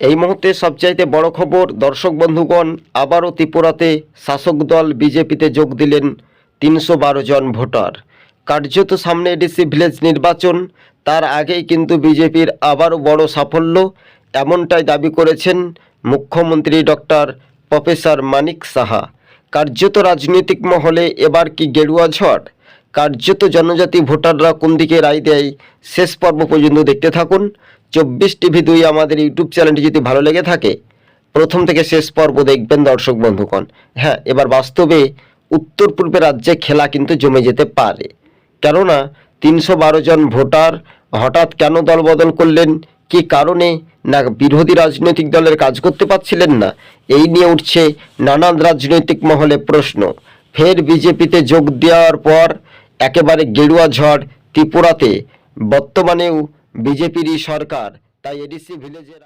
এই মুহূর্তে সবচাইতে বড় খবর দর্শক বন্ধুগণ, আবারও ত্রিপুরাতে শাসক দল বিজেপিতে যোগ দিলেন ৩১২ জন ভোটার। কার্যত সামনে এডিসি ভিলেজ নির্বাচন, তার আগেই কিন্তু বিজেপির আবারও বড় সাফল্য, এমনটাই দাবি করেছেন মুখ্যমন্ত্রী ডক্টর প্রফেসর মানিক সাহা। কার্যত রাজনৈতিক মহলে এবার কি গেরুয়া ঝড়? কার্যত জনজাতি ভোটাররা কোন দিকে রায় দেয়, শেষ পর্ব পর্যন্ত দেখতে থাকুন। 24TV2 আমাদের ইউটিউব চ্যানেলটি যদি ভালো লেগে থাকে প্রথম থেকে শেষ পর্ব দেখবেন দর্শক বন্ধুগণ। হ্যাঁ, এবার বাস্তবে উত্তর পূর্বের রাজ্যে খেলা কিন্তু জমে যেতে পারে, কেননা ৩১২ জন ভোটার হঠাৎ কেন দল বদল করলেন, কি কারণে? না বিরোধী রাজনৈতিক দলের কাজ করতে পারছিলেন না, এই নিয়ে উঠছে নানান রাজনৈতিক মহলে প্রশ্ন। ফের বিজেপিতে যোগ দেওয়ার পর একেবারে গেরুয়া ঝড় ত্রিপুরাতে, বর্তমানেও বিজেপিরই সরকার। তাই এডিসি ভিলেজের